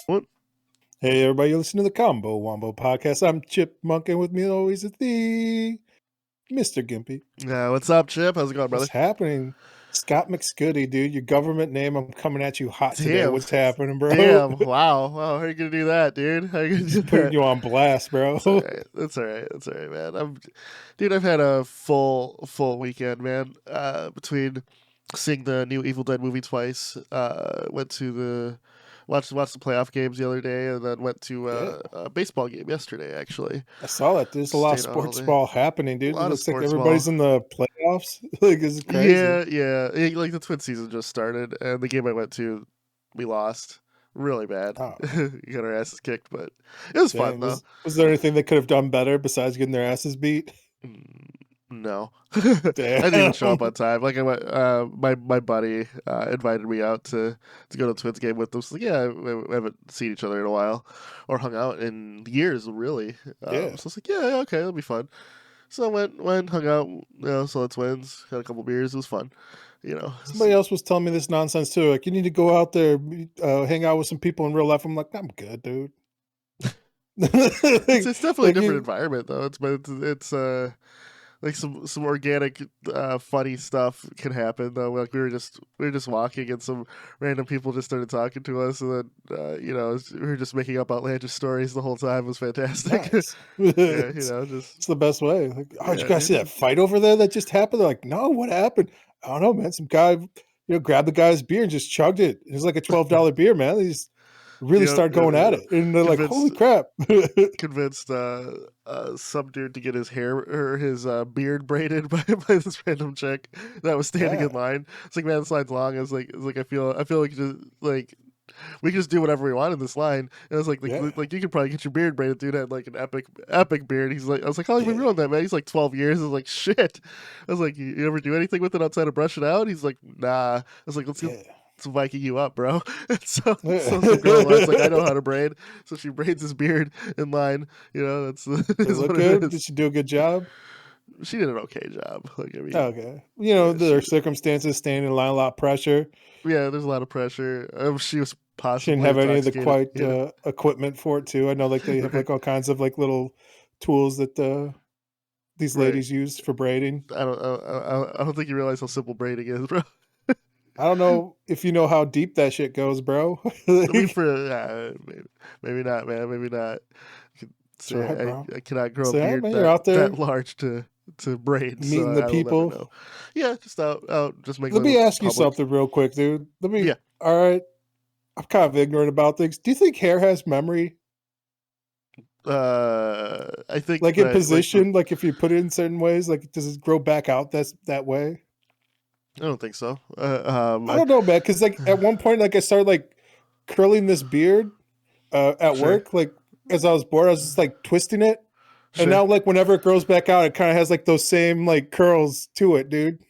What? Hey, everybody, you listen to the Wombo podcast. I'm Chipmunk, and with me always is the Mr. Gimpy. What's up, Chip? How's it going, brother? What's happening? Scott McScuddy, dude, your government name. I'm coming at you hot today. What's happening, bro? Damn, wow. How are you going to do that, dude? How are you going to do that? Putting you on blast, bro. That's all right, man. I've had a full weekend, man. Between seeing the new Evil Dead movie twice, went to watched the playoff games the other day, and then went to a baseball game yesterday. Actually, I saw that. There's a lot of sports ball happening, dude. It looks like everybody's in the playoffs. Like, it's crazy. Yeah. Like the Twin season just started, and the game I went to, we lost really bad. Oh. We got our asses kicked, but it was fun though. Was there anything they could have done better besides getting their asses beat? No. I didn't even show up on time. Like I went, my buddy invited me out to go to the Twins game with them. So like, yeah, we haven't seen each other in a while or hung out in years, really. So I was like, yeah, okay, it'll be fun. So I went, hung out, saw the Twins, had a couple beers. It was fun. Somebody else was telling me this nonsense too. Like, you need to go out there, hang out with some people in real life. I'm like, I'm good, dude. It's definitely a different environment, though. It's like some organic, funny stuff can happen though. Like we were just walking, and some random people just started talking to us, and then we were just making up outlandish stories the whole time. It was fantastic. Nice. It's the best way. Like, did you guys see that fight over there that just happened? They're like, no, what happened? I don't know, man. Some guy, grabbed the guy's beer and just chugged it. It was like a $12 beer, man. They just really start going at it, and they're like, holy crap. Convinced some dude to get his hair or his beard braided by this random chick that was standing in line. It's like, man, this line's long. It's like I feel like just like we can just do whatever we want in this line. And I was like you could probably get your beard braided. Dude had like an epic beard. I was like, how long have you been doing that, man? He's like 12 years. I was like, shit. I was like, you ever do anything with it outside of brush it out? He's like, nah. I was like, let's Viking you up, bro. so the girl was like, I know how to braid. So she braids his beard in line. That's Did it look good? Did she do a good job? She did an okay job. Like, I mean, okay. Their circumstances, staying in line, a lot of pressure. Yeah, there's a lot of pressure. She was possibly she didn't have any of the equipment for it too. I know, like, they have like all kinds of like little tools that these ladies use for braiding. I don't think you realize how simple braiding is, bro. I don't know if you know how deep that shit goes, bro. Maybe not, man. Maybe not. I cannot grow a beard that large to braid. Meeting the people. Yeah, just out just making. Let me ask you something real quick, dude. All right. I'm kind of ignorant about things. Do you think hair has memory? I think like in position, like if you put it in certain ways, like does it grow back out that way? I don't think so. I don't know, man. Because like at one point, like I started like curling this beard at work. Like as I was bored, I was just like twisting it, and now like whenever it grows back out, it kind of has like those same like curls to it, dude.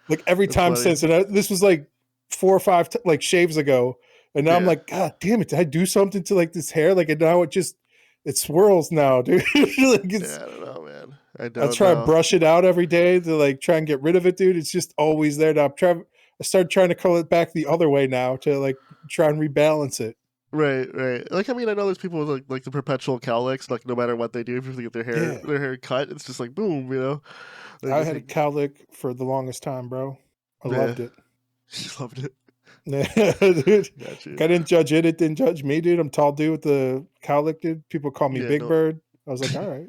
Like every time since, and this was like 4 or 5 like shaves ago, and now I'm like, God damn it! Did I do something to like this hair? Like, and now it swirls now, dude. Like I don't know, man. I try to brush it out every day to like try and get rid of it, dude. It's just always there. Now I started trying to curl it back the other way now to like try and rebalance it. Right. Like, I mean, I know there's people with like the perpetual cowlicks. Like, no matter what they do, if you get their hair cut, it's just like boom, I had a cowlick for the longest time, bro. I loved it. You loved it. Yeah, dude. I didn't judge it. It didn't judge me, dude. I'm a tall dude with the cowlick, dude. People call me Big Bird. I was like, all right.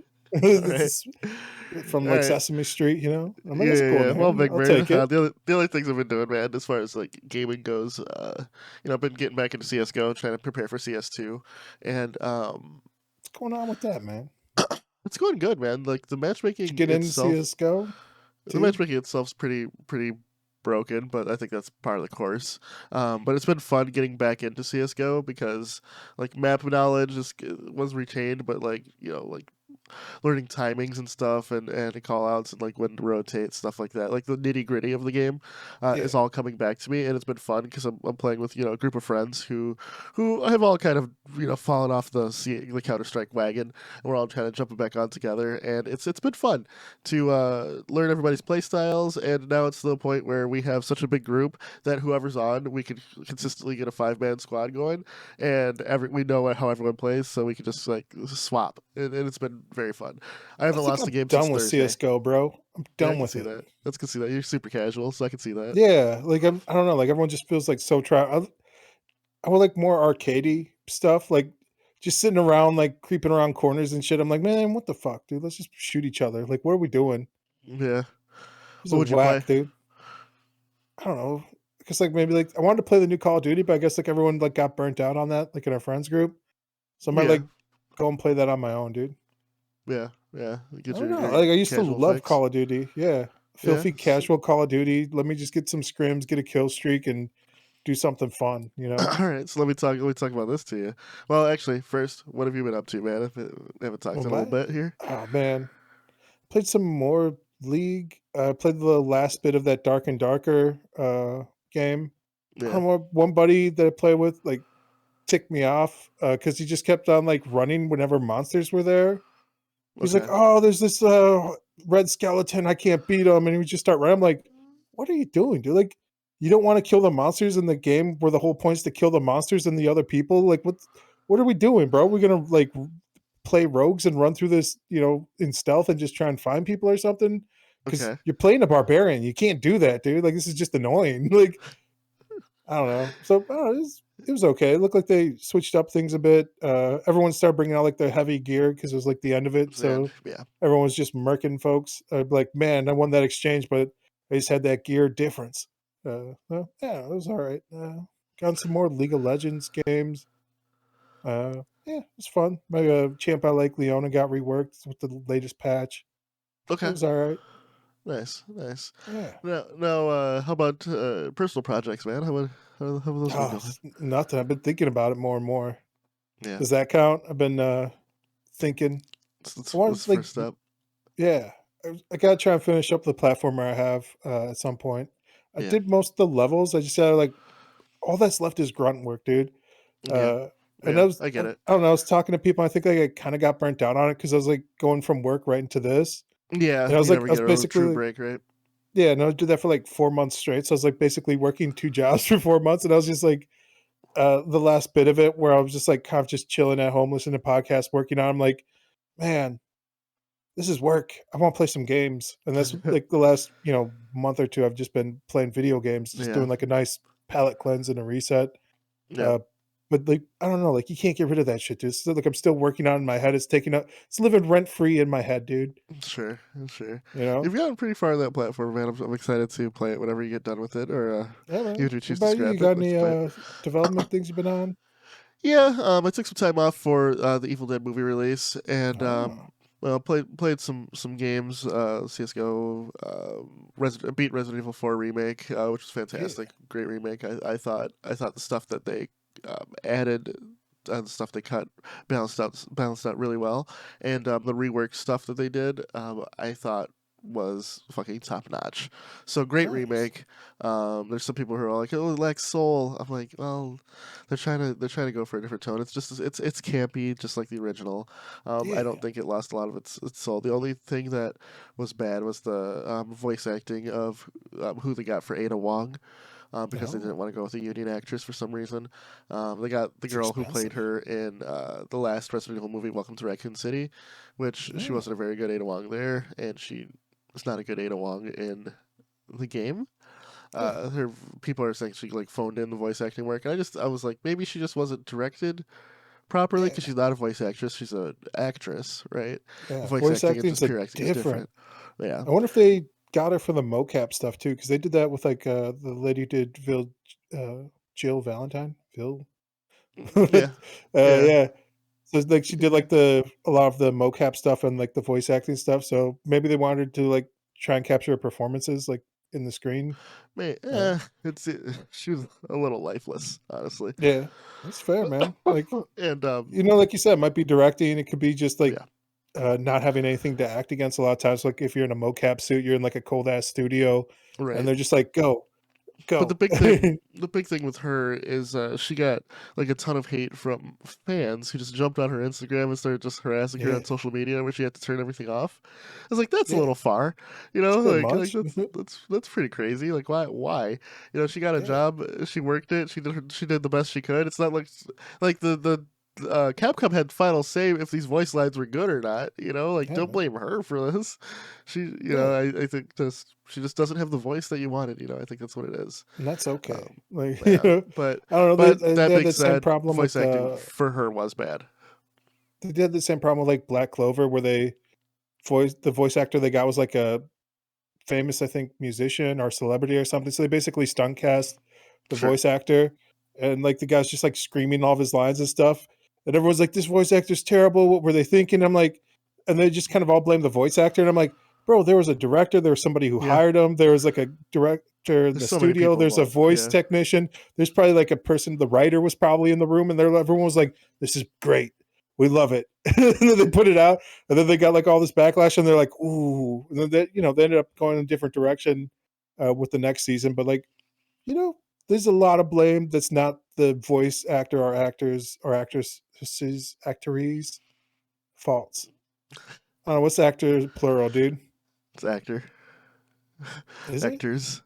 From like Sesame Street, I'm like, it's cool, man. Well, Big I'll Bird. take it. The only things I've been doing, man, as far as like gaming goes, I've been getting back into CS:GO, trying to prepare for CS2, and what's going on with that, man? It's going good, man. Like the matchmaking. Did you get into CS:GO? The matchmaking itself's pretty broken, but I think that's part of the course. But it's been fun getting back into CS:GO because like map knowledge was retained, but like learning timings and stuff, and call outs and like when to rotate, stuff like that. Like the nitty gritty of the game Yeah. is all coming back to me, and it's been fun because I'm playing with a group of friends who have all kind of fallen off the Counter Strike wagon, and we're all kind of jumping back on together, and it's been fun to learn everybody's play styles, and now it's to the point where we have such a big group that whoever's on, we can consistently get a 5-man squad going, and we know how everyone plays, so we can just like swap, and it's been very fun. I I haven't think lost a I'm game since done with Thursday. CS:GO, bro. I'm Yeah, I done can with see it. that. Let's can see that. You're super casual, so I can see that. Yeah, like I don't know, like everyone just feels like so I would like more arcadey stuff, like just sitting around, like creeping around corners and shit. I'm like, man, what the fuck, dude? Let's just shoot each other. Like, what are we doing? Yeah. This is What would you play? whack, dude. I don't know. Because like maybe like I wanted to play the new Call of Duty, but I guess like everyone like got burnt out on that, like in our friends group. So I might Yeah. like go and play that on my own, dude. Yeah. Yeah. I Get don't your know. your Like I used to casual love fix. Call of Duty. Yeah. Yeah. Filthy casual Call of Duty. Let me just get some scrims, get a kill streak, and do something fun, you know? All right, so let me talk about this to you. Well, actually, first, what have you been up to, man? I haven't talked Well, in a little my bit here. oh man. Played some more League. Played the last bit of that Dark and Darker game. I Yeah. don't know, one buddy that I play with like ticked me off because he just kept on like running whenever monsters were there. He's like, Okay. "Oh, there's this red skeleton. I can't beat him," and he would just start running. I'm like, "What are you doing, dude? Like, you don't want to kill the monsters in the game where the whole point's to kill the monsters and the other people? Like, what are we doing, bro? We're gonna like play rogues and run through this, in stealth and just try and find people or something? Because Okay. you're playing a barbarian. You can't do that, dude. Like, this is just annoying. Like, I don't know. So I don't know, it was okay. It looked like they switched up things a bit. Everyone started bringing out like their heavy gear because it was like the end of it. And So yeah. everyone was just murking folks. Like, man, I won that exchange, but I just had that gear difference. Well, yeah, it was all right. Got some more League of Legends games. Yeah, it was fun. My champ I like, Leona, got reworked with the latest patch. It Okay. was all right. Nice. Nice. Yeah. Now, how about personal projects, man? How have those been Oh, going? nothing. I've been thinking about it more and more. Yeah. Does that count? I've been thinking. I That's want the like first step. yeah. I gotta try and finish up the platformer I have at some point. I Yeah. did most of the levels. I just gotta like all that's left is grunt work, dude. Yeah. Uh, and Yeah. I get it. I don't know. I was talking to people. I think like, I kind of got burnt out on it because I was like going from work right into this, Yeah. and You never I was get a basically true like, break, right? yeah, no, I did that for like 4 months straight. So I was like basically working two jobs for 4 months, and I was just like the last bit of it where I was just like kind of just chilling at home, listening to podcasts, working on. I'm like, man, this is work. I want to play some games. And that's like the last, month or two, I've just been playing video games, just Yeah. doing like a nice palette cleanse and a reset. Yep. Uh, but like, I don't know, like you can't get rid of that shit, dude. It's still, like I'm still working on it in my head. It's taking up, it's living rent free in my head, dude. Sure. Sure. You know? You've gotten pretty far on that platform, man. I'm excited to play it whenever you get done with it, or Yeah, even man. if you What choose to about you? You scrap it, got like to any play it. development things you've been on? Yeah, I took some time off for the Evil Dead movie release, and Oh, well, played some games, CS:GO, beat Resident Evil 4 remake, which was yeah. fantastic, great remake. I thought the stuff that they added and the stuff they cut balanced out really well, and the rework stuff that they did, I thought was fucking top notch. So great Nice. remake. There's some people who are like, "Oh, it lacks soul." I'm like, well, they're trying to go for a different tone. It's campy, just like the original. I Yeah. don't think it lost a lot of its soul. The only thing that was bad was the voice acting of who they got for Ada Wong, because they didn't No, want to go with a union actress for some reason. They got the it's girl who played expensive. her in the last Resident Evil movie, Welcome to Raccoon City, which she Oh, wasn't a very good Ada Wong there, and she was not a good Ada Wong in the game. yeah. Her people are saying she like phoned in the voice acting work, and I was like, maybe she just wasn't directed properly because Yeah. she's not a voice actress, she's an actress, right? Yeah. Voice Voice acting and acting's just a pure acting is different. different. Yeah, I wonder if they got her for the mocap stuff too, because they did that with like the lady who did Jill Valentine. Phil. yeah, yeah, Yeah. So it's like she did like a lot of the mocap stuff and like the voice acting stuff. So maybe they wanted to like try and capture her performances like in the screen. man, Uh, it's she was a little lifeless, honestly. yeah, that's fair, man. Like And like you said, it might be directing. It could be just like yeah, not having anything to act against a lot of times. Like if you're in a mocap suit, you're in like a cold ass studio, and Right. they're just like, go, But go. the big thing with her is she got like a ton of hate from fans who just jumped on her Instagram and started just harassing her Yeah, on social media, where she had to turn everything off. I was like, that's a yeah, little far, you it's know, a bit like much. that's pretty crazy. Like, why? You know, she got a Yeah, job, she worked it, she did the best she could. It's not like Capcom had final say if these voice lines were good or not. You know, like yeah, don't man. blame her for this. She, you know, Yeah, I think just she just doesn't have the voice that you wanted. You know, I think that's what it is. and that's okay. Um, Like yeah, I don't know. but They that had being the same said, problem voice with acting for her was bad. they did the same problem with like Black Clover, where the voice actor they got was like a famous, I think, musician or celebrity or something. So they basically stunt cast the Sure, voice actor, and like the guy's just like screaming all of his lines and stuff. And everyone's like, "This voice actor's terrible. What were they thinking?" I'm like, and they just kind of all blame the voice actor. And I'm like, bro, there was a director, there was somebody who yeah. hired him, there was like a director in There's the so many studio, people there's a involved. voice Yeah, technician, there's probably like a person, the writer was probably in the room, and everyone was like, "This is great. We love it." And then they put it out, and then they got like all this backlash, and they're like, "Ooh," and then they ended up going in a different direction with the next season. But like, there's a lot of blame that's not the voice actor or actors or actresses, actores faults. I don't know what's actor plural, dude. it's actor, Is it actors.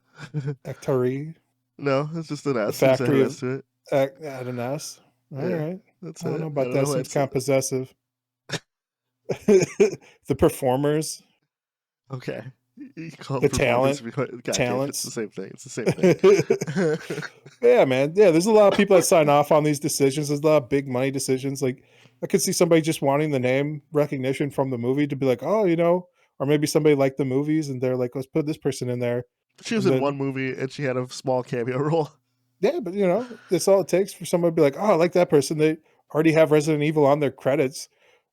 actore? No, it's just an The S. There's factory an of S to it. add an S. All Yeah, right. that's I don't know it. I about don't that. know why Seems it's kind of possessive. The performers, okay. You call it the performance. talent, God damn it, it's the talents. same thing. It's the same thing. Yeah, man. Yeah, there's a lot of people that sign off on these decisions. There's a lot of big money decisions. Like I could see somebody just wanting the name recognition from the movie to be like, oh, or maybe somebody liked the movies and they're like, let's put this person in there. She was And in one then movie and she had a small cameo role. yeah, but that's all it takes for someone to be like, oh, I like that person. They already have Resident Evil on their credits.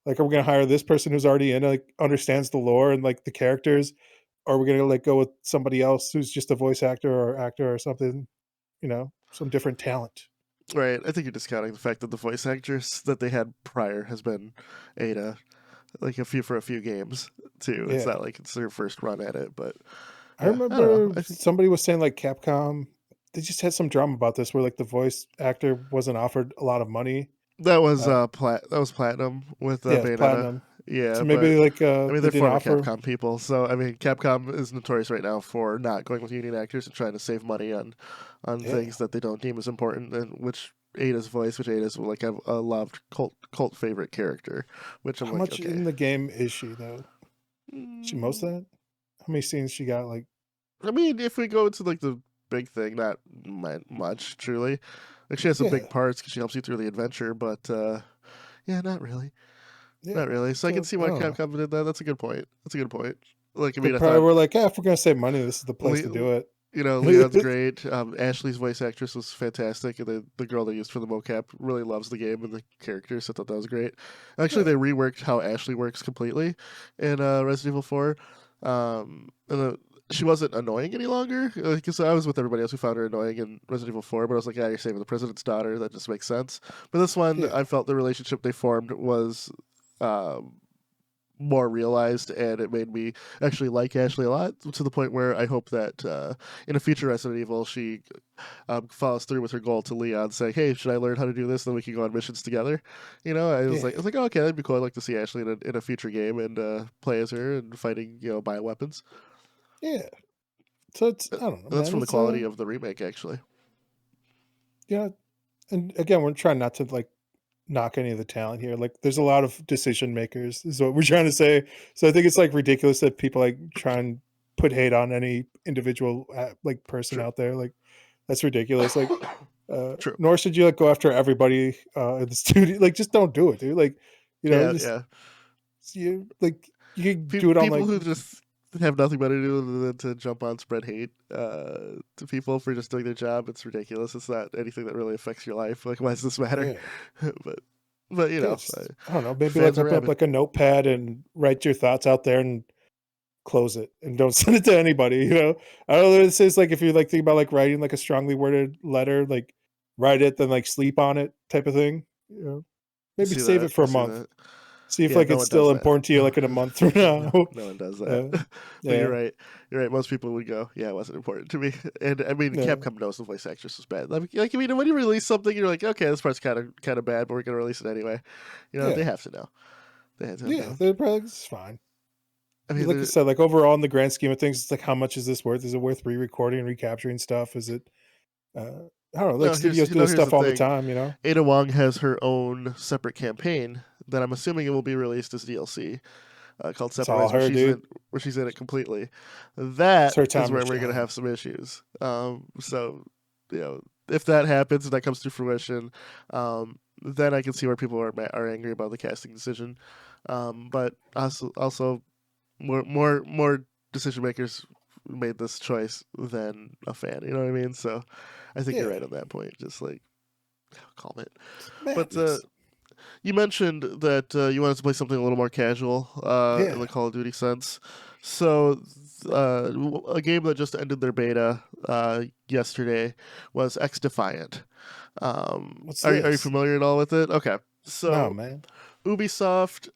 Like, are we gonna hire this person who's already in, like, understands the lore and like the characters? Or are we gonna like go with somebody else who's just a voice actor or something, some different talent? Right. I think you're discounting the fact that the voice actress that they had prior has been Ada, like for a few games too. It's Yeah. not like it's their first run at it, but I yeah, I don't know. remember I think somebody was saying like Capcom, they just had some drama about this where like the voice actor wasn't offered a lot of money. that was Uh, that was Platinum with yeah, Bayonetta. platinum. Yeah, So but maybe like I mean they they're didn't former offer. Capcom people, so I mean Capcom is notorious right now for not going with union actors and trying to save money on Yeah. things that they don't deem as important, and which Ada's like a loved cult favorite character, which I'm How like much okay. in the game is she though? She most of Mm, that? How many scenes she got? Like, I mean, if we go into like the big thing, not much truly. Like she has some big yeah, parts because she helps you through the adventure, but yeah, not really. yeah. Not really. So I can So see I why don't know. Capcom did that. That's a good point. That's a good point. Like, I They mean, I probably thought, were like, yeah, if we're gonna save money, this is the place to do it. Leon's great. Ashley's voice actress was fantastic, and the girl they used for the mocap really loves the game and the characters. I thought that was great. Actually, Yeah, they reworked how Ashley works completely in Resident Evil 4. She wasn't annoying any longer because I was with everybody else who found her annoying in Resident Evil 4, but I was like, yeah, you're saving the president's daughter. That just makes sense. But this one, yeah, I felt the relationship they formed was um, more realized, and it made me actually like Ashley a lot to the point where I hope that in a future Resident Evil she follows through with her goal to Leon, saying, "Hey, should I learn how to do this? Then we can go on missions together." You know, yeah, I was like, oh, okay, that'd be cool. I'd like to see Ashley in a future game and play as her and fighting bioweapons. yeah. So it's And I don't know, that's man. from the It's quality of the remake, actually. yeah. And again, we're trying not to like knock any of the talent here. Like, there's a lot of decision makers, is what we're trying to say. So I think it's like ridiculous that people like try and put hate on any individual like person True. out there. Like, that's ridiculous. Like, True. nor should you like go after everybody in the studio. Like, just don't do it, dude. Like, Yeah, just yeah. you can do it on People like who just have nothing better to do than to jump on spread hate to people for just doing their job. It's ridiculous. It's not anything that really affects your life. Like, why does this matter? yeah. but but Yeah, just I don't know, maybe like fans are open up rabid. like a notepad and write your thoughts out there and close it and don't send it to anybody. I don't know. It says like if you like think about like writing like a strongly worded letter, like write it, then like sleep on it type of thing. I Maybe see save that. it for I a see month. that. See if Yeah, like no it's one does still that. important to you like in a month from No, now. no one does that. Uh, But yeah, you're right. Most people would go, yeah, it wasn't important to me. And I mean, yeah, Capcom knows the voice actress was bad. Like I mean, when you release something, you're like, okay, this part's kind of bad, but we're gonna release it anyway. They yeah, have to know. They have to yeah. know. They're probably like, it's fine. I mean, Like you said, like overall in the grand scheme of things, it's like how much is this worth? Is it worth re-recording and recapturing stuff? Is it? I don't know. Like no. studios do this Here's the stuff all the thing. time, you know. Ada Wong has her own separate campaign that I'm assuming it will be released as DLC. Called It's all Separates, her, dude. where she's in it completely. It's That her is time to where we're gonna shine. have some issues. So if that happens and that comes to fruition, then I can see where people are angry about the casting decision. But also more decision makers made this choice than a fan. You know what I mean? So I think you're Yeah, right on that point. Just like calm it. it's But madness. you mentioned that you wanted to play something a little more casual in the Yeah. Call of Duty sense. So, a game that just ended their beta yesterday was XDefiant. What's Are you this? familiar at all with it? Okay, No, so man. Ubisoft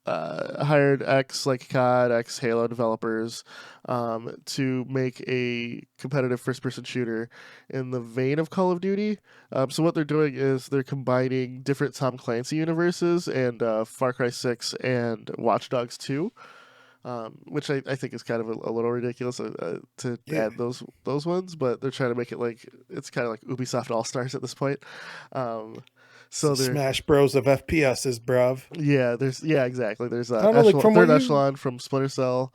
hired ex like COD, ex Halo developers to make a competitive first person shooter in the vein of Call of Duty. So what they're doing is they're combining different Tom Clancy universes and Far Cry 6 and Watch Dogs 2. Which I think is kind of a little ridiculous to Yeah. add those ones, but they're trying to make it like it's kind of like Ubisoft All Stars at this point. Um, It's so the they're Smash Bros of FPSs, bruv. exactly. There's I don't know, like from what third you echelon from Splinter Cell,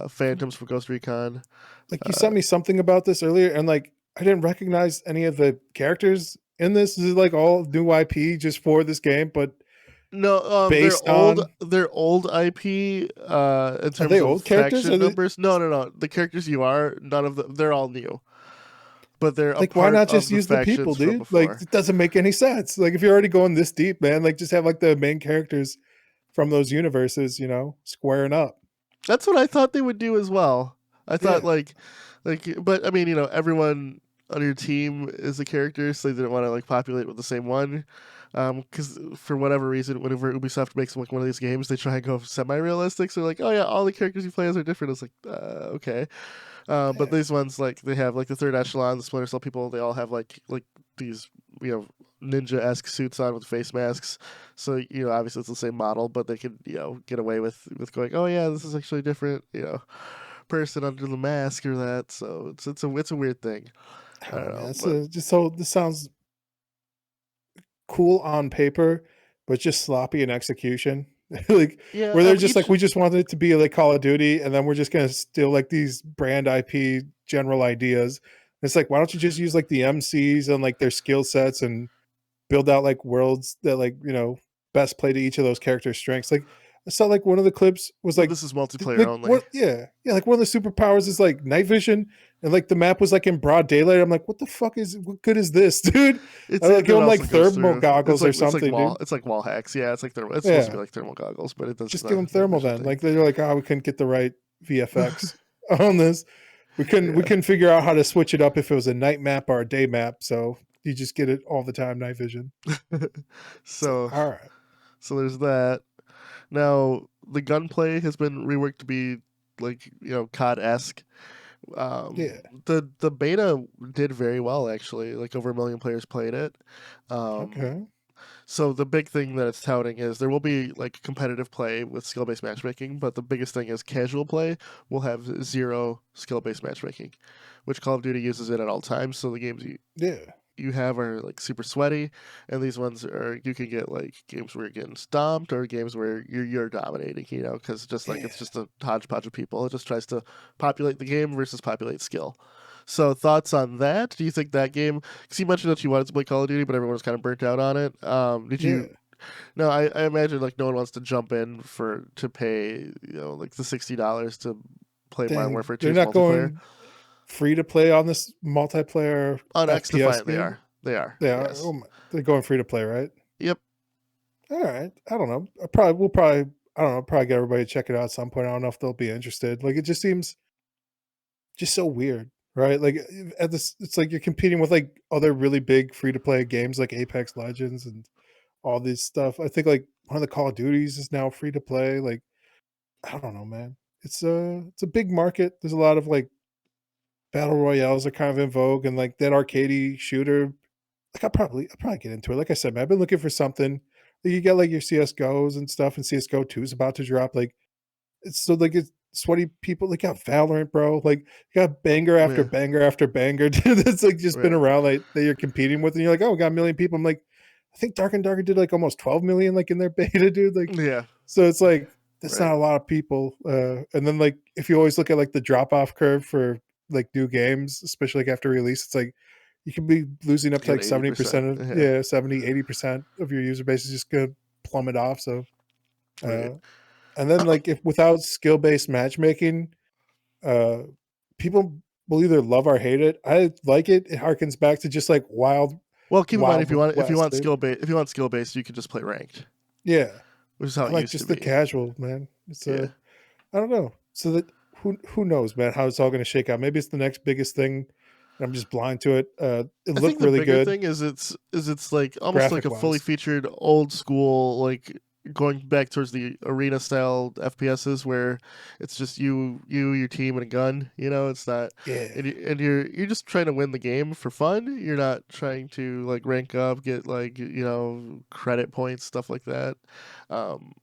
Phantoms from Ghost Recon. like you Uh, sent me something about this earlier, and like I didn't recognize any of the characters in this. Is it like all new IP just for this game, but no, based on they're old IP in are they terms of old characters? Are faction they numbers. No. The characters you are none of them. They're all new, but they're a like why part not just of the use the people, factions from dude? Like before. it doesn't make any sense. Like if you're already going this deep, man, like just have like the main characters from those universes, squaring up. That's what I thought they would do as well. I thought Yeah. but I mean, everyone on your team is a character, so they didn't want to like populate with the same one. Because for whatever reason, whenever Ubisoft makes like one of these games, they try and go semi-realistic. So like, oh yeah, all the characters you play as are different. It's like, okay. But Yeah. these ones, like they have like the third echelon, the Splinter Cell people, they all have like these ninja-esque suits on with face masks. So obviously it's the same model, but they could get away with going, oh yeah, this is actually a different person under the mask or that. So it's a weird thing. I I don't don't know, man. know, It's but just so this sounds cool on paper, but just sloppy in execution. Like yeah, where they're just each like, we just wanted it to be like Call of Duty, and then we're just gonna steal like these brand IP general ideas. It's like, why don't you just use like the MCs and like their skill sets and build out like worlds that like best play to each of those characters' strengths. Like I saw like one of the clips was but like this is multiplayer like only. what yeah like one of the superpowers is like night vision and like the map was like in broad daylight. I'm like, what good is this, dude? I like It give him like also goes thermal through. goggles or something, dude. It's like wall hacks. Yeah, it's like thermal. It's supposed to be Yeah, like thermal goggles, but it does just give the him night thermal vision then. thing. Like they're like, oh, we couldn't get the right VFX on this. We Yeah. couldn't figure out how to switch it up if it was a night map or a day map. So you just get it all the time, night vision. It's like, so all right. so there's that. Now the gunplay has been reworked to be like COD esque. Yeah. The beta did very well actually. Like over 1 million players played it. Um, Okay. so the big thing that it's touting is there will be like competitive play with skill based matchmaking, but the biggest thing is casual play will have zero skill based matchmaking, which Call of Duty uses it at all times. So the games Yeah. you have are like super sweaty, and these ones are you can get like games where you're getting stomped or games where you're dominating, because just like Yeah. it's just a hodgepodge of people. It just tries to populate the game versus populate skill. So thoughts on that? Do you think that game? Because you mentioned that you wanted to play Call of Duty, but everyone was kind of burnt out on it. Did Yeah. you? No, I imagine like no one wants to jump in to pay like the $60 to play Modern Dang. Warfare They're 2's not multiplayer going free to play on this multiplayer on X FPS Defiant. They game. are. They are. They are. Yes. Oh my, they're going free to play, right? Yep. All right. I don't know. We'll probably I don't know, probably get everybody to check it out at some point. I don't know if they'll be interested. Like it just seems just so weird, right? Like it's like you're competing with like other really big free to play games like Apex Legends and all this stuff. I think like one of the Call of Duties is now free to play. Like I don't know, man. It's a big market. There's a lot of like battle royales are kind of in vogue, and like that arcadey shooter. Like I'll probably get into it. Like I said, man, I've been looking for something. Like, you got like your CS:GOs and stuff, and CS:GO 2 is about to drop. Like it's so like it's sweaty people. Like got Valorant, bro. Like you got banger after Yeah, banger after banger. Dude, that's like just been right. around like that you're competing with, and you're like, oh, we got a million people. I'm like, I think Dark and Darker did like almost 12 million like in their beta, dude. Like Yeah, so it's like that's right. not a lot of people. And then like if you always look at like the drop off curve for like new games, especially like after release, it's like you can be losing up to At like 80%. 70% of Yeah, 70-80% of your user base is just gonna plummet off. So right. uh and then like if without skill based matchmaking, uh people will either love or hate it. I like it. It harkens back to just like Well, keep in mind wild if you west, want dude. skill based, you can just play ranked, Yeah. which is how I it like used to just the be. casual, man. It's Yeah. I don't know. So that who knows, man, how it's all gonna shake out. Maybe it's the next biggest thing. I'm just blind to it. It I think looked the really bigger good thing is it's like almost like graphic a fully wise. featured old school, like going back towards the arena style FPSs where it's just your team and a gun. You know, it's not, Yeah. and you're just trying to win the game for fun. You're not trying to like rank up, get like credit points, stuff like that. Um,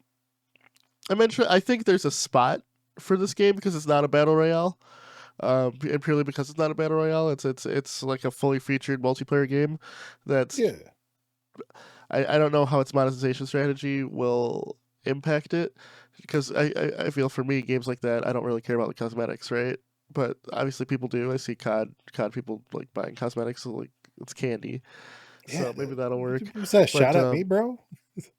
I think there's a spot for this game because it's not a battle royale. And purely because it's not a battle royale, it's like a fully featured multiplayer game. That's Yeah. I don't know how its monetization strategy will impact it because I feel for me games like that I don't really care about the cosmetics, right? But obviously people do. I see COD people like buying cosmetics, so like it's candy. Yeah. So maybe that'll work. Was that a shot But at me, bro?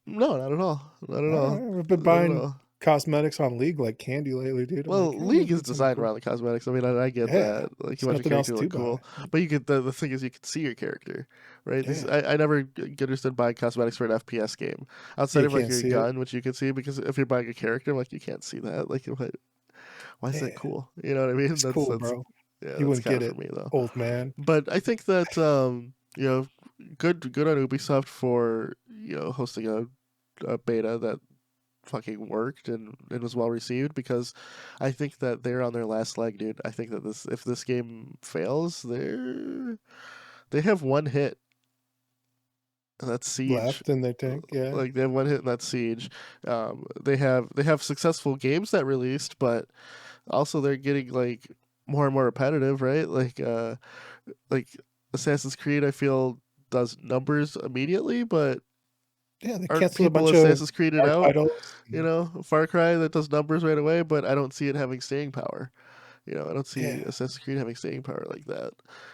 no, not at all. Not at all. I've been Not at buying all. cosmetics on League like candy lately, dude. I'm like, Well, hey, let me League is get some designed cool. around the cosmetics. I mean, I get Yeah. that. Like, you It's want your nothing else character to to look buy. cool, but you could. The thing is, you can see your character, right? Yeah. I never understood buying cosmetics for an FPS game Yeah, outside you of like can't your see it. gun, which you can see because if you're buying a character, I'm like you can't see that. Like, why is that Yeah. cool? You know what I mean? It's cool, That's bro. yeah, You that's wouldn't kind get of for it, me though. old man. But I think that good on Ubisoft for hosting a beta that fucking worked and was well received because I think that they're on their last leg, dude. I think that this if this game fails, they have one hit and that's Siege. Left in their tank. Yeah. Like they have one hit and that's Siege. They have successful games that released, but also they're getting like more and more repetitive, right? Like Assassin's Creed, I feel does numbers immediately, but Yeah, they aren't canceled a people bunch of Assassin's Creeded our out? titles. Far Cry that does numbers right away, but I don't see it having staying power. I don't see Yeah. Assassin's Creed having staying power like that.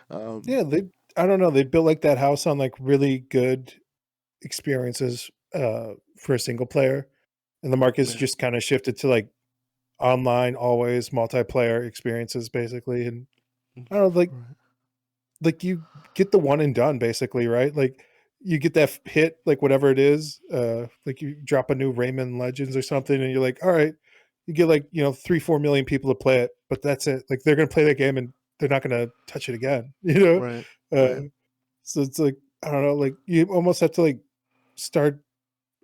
Um, Yeah, they I don't know, they built like that house on like really good experiences for a single player. And the market's yeah, just kind of shifted to like online always multiplayer experiences basically. And I don't know, right. like you get the one and done basically, right? Like you get that hit, like whatever it is, like you drop a new Rayman Legends or something, and you're like, all right, you get like 3-4 million people to play it, but that's it. Like they're gonna play that game and they're not gonna touch it again, Right, right. Uh, so it's like I don't know, like you almost have to like start.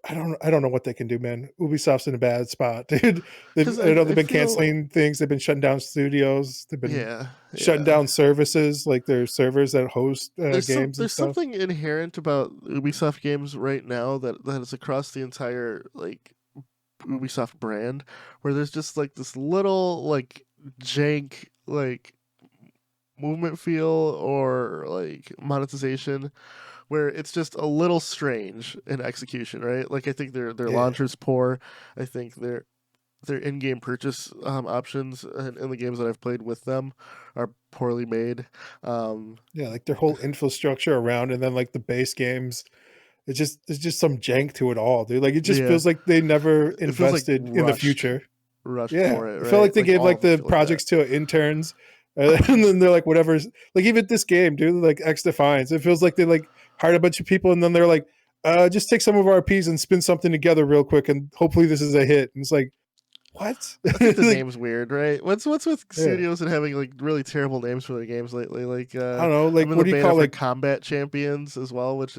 I don't know what they can do, man. Ubisoft's in a bad spot, dude. Because I know I they've been feel canceling things. They've been shutting down studios. They've been yeah, shutting yeah. down services, like their servers that host games and There's stuff. something inherent about Ubisoft games right now that is across the entire like Ubisoft brand, where there's just like this little like jank like movement feel or like monetization where it's just a little strange in execution, right? Like I think their Yeah, launcher's poor. I think their in-game purchase options in the games that I've played with them are poorly made. Um, yeah, like their whole infrastructure around, and then like the base games. It's just some jank to it all, dude. Like it just yeah, feels like they never it feels like invested in the rushed, future. rushed Yeah, for it, it felt like right? they Like gave all like of them the feel like that. projects to interns, and then they're like, whatever's like even this game, dude. Like XDefiant, it feels like they like hired a bunch of people, and then they're like, just take some of our Ps and spin something together real quick, and hopefully this is a hit. And it's like, what? I think the Like, name's weird, right? What's with yeah, studios and having like really terrible names for their games lately? Like I don't know. I'm Like, in what the do you beta call for like? Combat Champions as well, which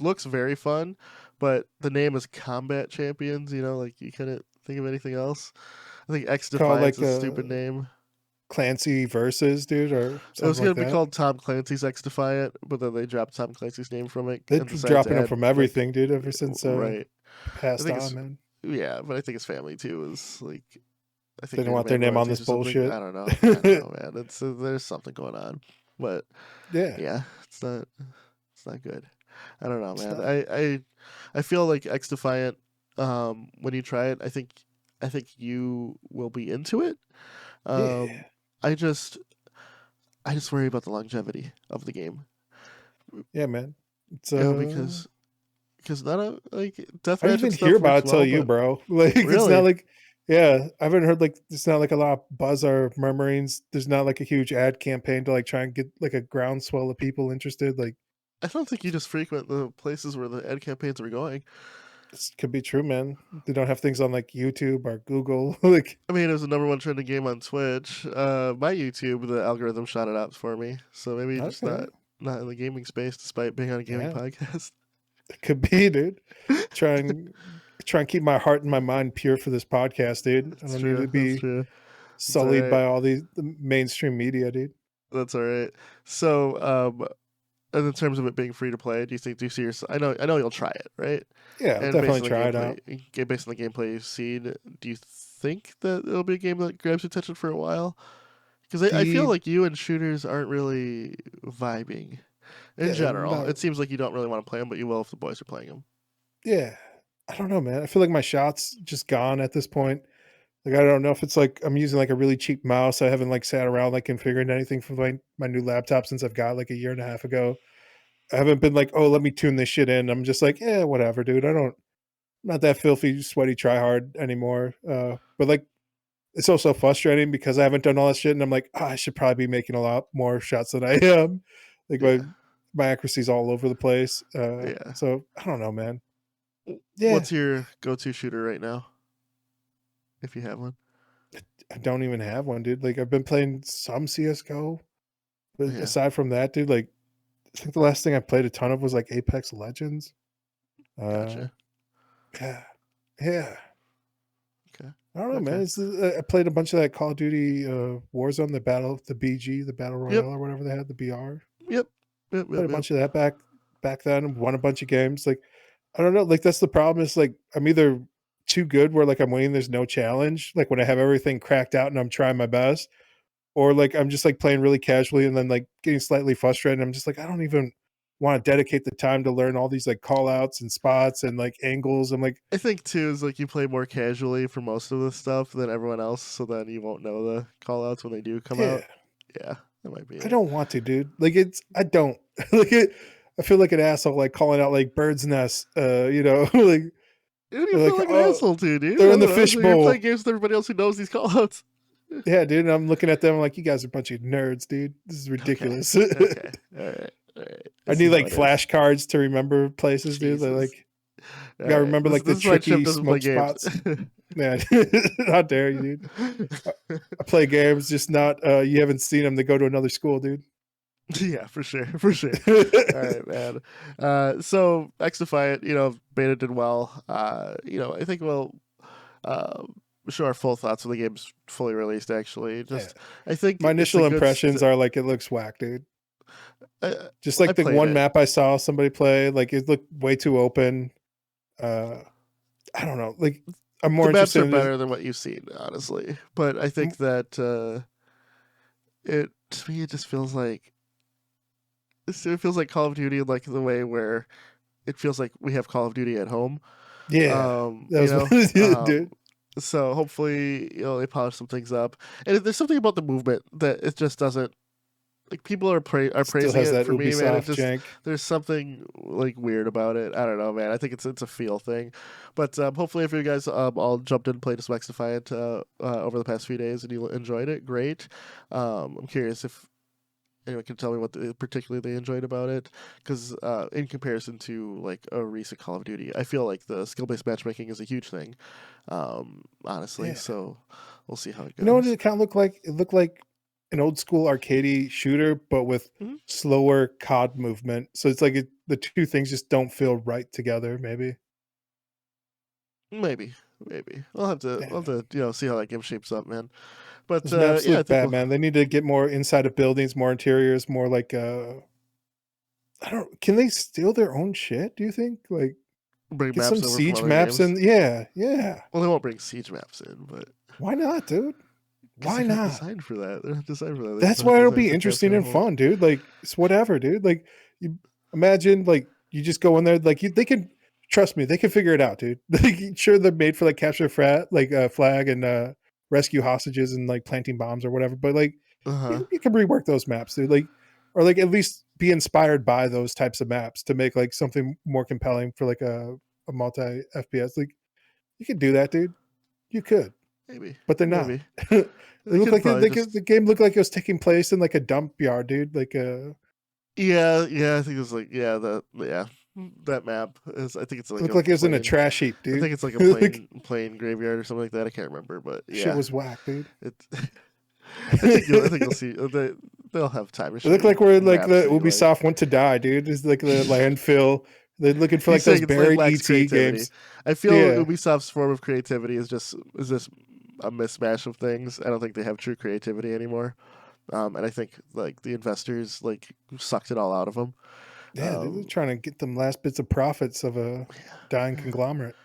looks very fun, but the name is Combat Champions. You know, like you couldn't think of anything else. I think X Called Defiant's like a stupid name. Clancy versus, dude, or It was something gonna like be that. called Tom Clancy's X Defiant, but then they dropped Tom Clancy's name from it They're and decided to dropping them add from like everything, dude, ever since right. I passed think on, it's man. yeah, but I think his family too is like I They think don't they want their demand name on royalties this or something. bullshit. I don't know, man. It's there's something going on, but Yeah, yeah, it's not good. I don't know, it's man. not. I feel like X Defiant. When you try it, I think you will be into it. Yeah, Um, I just worry about the longevity of the game. yeah, man. It's You know, because not a like I didn't deathmatch and even hear stuff about works it till well, you, but bro. Like it's not really, like, yeah, I haven't heard like it's not like a lot of buzz or murmurings. There's not like a huge ad campaign to like try and get like a groundswell of people interested. Like I don't think you just frequent the places where the ad campaigns are going. this could be true, man. They don't have things on like YouTube or Google. Like I mean, it was the number one trending game on Twitch. My YouTube, the algorithm shot it up for me. So maybe you're just okay, not in the gaming space, despite being on a gaming yeah, podcast. it could be, dude. Try and try and keep my heart and my mind pure for this podcast, dude. I That's don't need true. to That's be true. That's all sullied right. by all the mainstream media, dude. That's all right. So, and in terms of it being free to play, do you see yourself? I know you'll try it, right? Yeah, I'll And definitely try it out. based on the gameplay you've seen, do you think that it'll be a game that grabs your attention for a while? Because I feel The like you and shooters aren't really vibing in yeah, general. not It seems like you don't really want to play them, but you will if the boys are playing them. yeah. I don't know, man. I feel like my shot's just gone at this point. Like I don't know if it's like I'm using like a really cheap mouse. I haven't like sat around like configuring anything for my new laptop since I've got like a year and a half ago. I haven't been like, oh, let me tune this shit in. I'm just like, yeah, whatever, dude. I'm not that filthy, sweaty, try hard anymore. But like it's also frustrating because I haven't done all that shit, and I'm like, I should probably be making a lot more shots than I am. Like Yeah, my accuracy's all over the place. yeah. So I don't know, man. Yeah, What's your go-to shooter right now, if you have one? I don't even have one, dude. Like I've been playing some CS:GO, but Yeah, aside from that, dude, like I think the last thing I played a ton of was like Apex Legends. Uh, gotcha. yeah, yeah. Okay, I don't know, man. okay. I played a bunch of that Call of Duty Warzone, the BG, the Battle Yep, Royale or whatever they had, the BR. yep, Played a yep. bunch of that back then. Won a bunch of games. Like I don't know. Like that's the problem. Is like I'm either too good where like I'm winning. There's no challenge. Like when I have everything cracked out and I'm trying my best, or like I'm just like playing really casually and then like getting slightly frustrated. And I'm just like I don't even want to dedicate the time to learn all these like call outs and spots and like angles. I'm like, I think too is like you play more casually for most of the stuff than everyone else, so then you won't know the call outs when they do come yeah, out. Yeah, that might be I it. don't want to, dude. Like it's I don't like it. I feel like an asshole like calling out like birds nests. And you feel like like an oh asshole too, dude. they're I in the don't know. So you're playing fishbowl. games with everybody else who knows these call outs. Yeah, dude. And I'm looking at them like you guys are a bunch of nerds, dude. This is Okay. ridiculous. Okay. All right. All right. I I see need how like it is. flashcards to remember places, dude. Jesus. Like All you gotta right. remember like the This is why Chip tricky doesn't play smoke games. spots. Man, how dare you, dude? I play games, just not you haven't seen them. They go to another school, dude. Yeah, for sure, for sure. All right, man. So X Defiant, beta did well. I think we'll uh, show our full thoughts when the game's fully released. Actually, Yeah. just I think My it's a initial good. impressions are like it looks whack, dude. Just I like the played one it. map I saw somebody play, like it looked way too open. Uh I don't know. Like I'm The more maps interested are in just better than what you've seen, honestly. But I think that it to me it just feels like it feels like Call of Duty, like the way where it feels like we have Call of Duty at home. yeah. Um, That you was know, what um, dude. so hopefully they polish some things up. And there's something about the movement that it just doesn't like. People are Still praising has it that for me, man. It Ubisoft just jank. there's something like weird about it. I don't know, man. I think it's a feel thing. But hopefully, if you guys all jumped in and played as Wax Defiant over the past few days and you enjoyed it, great. I'm curious if anyone can tell me what particularly they enjoyed about it, because in comparison to like a recent Call of Duty, I feel like the skill-based matchmaking is a huge thing, honestly. Yeah. So we'll see how it You know what goes. it kind of looked like? It looked like an old school arcadey shooter, but with Mhm. slower COD movement. So it's like the two things just don't feel right together, maybe. Maybe. We'll have to see how that game shapes up, man. But Those maps yeah, I look think bad, man. They need to get more inside of buildings, more interiors, more like I don't. Can they steal their own shit? Do you think? Like, bring get some maps over from siege other maps games. and yeah. Well, they won't bring siege maps in, but Why not, dude? because Why they're not not? designed for that. They're not designed for that. That's They're why it'll designed be for interesting capture and and hold. fun, dude. Like, it's whatever, dude. Like, you imagine, like, you just go in there, like, they can trust me, they can figure it out, dude. Like, sure, they're made for like capture flag and rescue hostages and like planting bombs or whatever, but like, Uh-huh. you can rework those maps, dude. Like, or like at least be inspired by those types of maps to make like something more compelling for like a multi FPS. Like, you could do that, dude. You could, Maybe. but they're not. Maybe. They They look could like probably just the game looked like it was taking place in like a dump yard, dude. Like yeah, I think it's like that map is I think it's it like looked a like it was in a plane. trash heap, I dude. think it's like a Like plane graveyard or something like that. I can't remember, but shit yeah. was whack, dude. It I think It you'll see they'll have time to show looked you like where like maps the that you like. Ubisoft went to die, dude. It's like the landfill. They're looking for He's like those saying it buried lacks ET creativity. games. I feel Yeah. Ubisoft's form of creativity is just a mismatch of things. I don't think they have true creativity anymore. And I think like the investors like sucked it all out of them. Yeah, dude, they're Um, trying to get them last bits of profits of a dying yeah. conglomerate.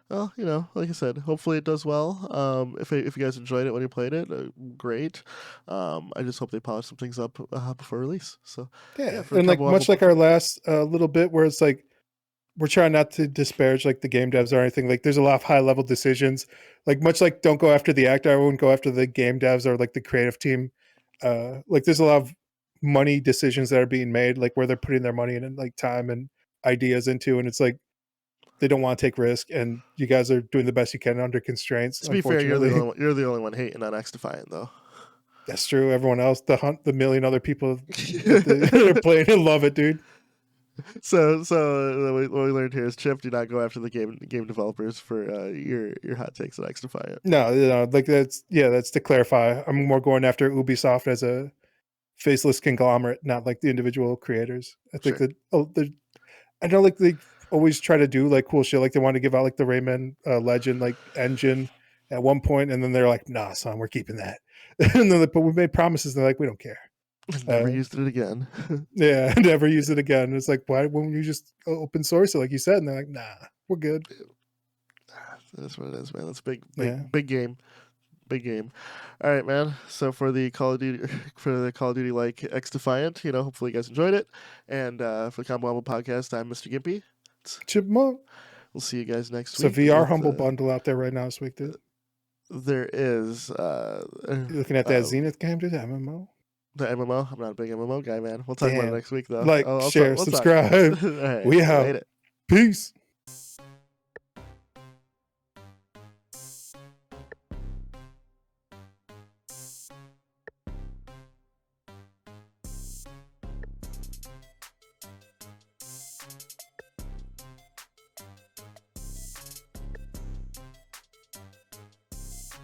Well, like I said, hopefully it does well. If you guys enjoyed it when you played it, great. I just hope they polish some things up before release. So, yeah, Yeah, for the and like Combo much Wobble, like our last little bit where it's like we're trying not to disparage like the game devs or anything. Like there's a lot of high level decisions. Like much like don't go after the actor, I wouldn't go after the game devs or like the creative team. Like there's a lot of money decisions that are being made, like where they're putting their money and like time and ideas into, and it's like they don't want to take risk, and you guys are doing the best you can under constraints. to be fair, Unfortunately, you're the only one hating on XDefiant though. that's true. Everyone else, the million other people that are playing and love it, dude. So what we learned here is Chip, do not go after the game developers for your hot takes on XDefiant. No, like that's to clarify. I'm more going after Ubisoft as a faceless conglomerate, not like the individual creators. I think Sure. that I know like they always try to do like cool shit. Like they want to give out like the Rayman Legend like engine at one point, and then they're like, "Nah, son, we're keeping that." And then but we made promises. And they're like, "We don't care." Never used it again. Yeah, never use it again. It's like, why wouldn't you just open source it like you said? And they're like, "Nah, we're good." That's what it is, man. That's Yeah. big game. Big game. All right, man. So for the Call of Duty like XDefiant, hopefully you guys enjoyed it. And for the Combo Humble podcast, I'm Mr. Gimpy. Chipmunk. We'll see you guys next It's a week. VR humble bundle out there right now this week, dude. There is You looking at that Zenith game, dude? That MMO. the MMO. I'm not a big MMO guy, man. We'll talk about it Damn. next week, though. Like, share, We'll talk. subscribe. All right. We out. Later. Peace.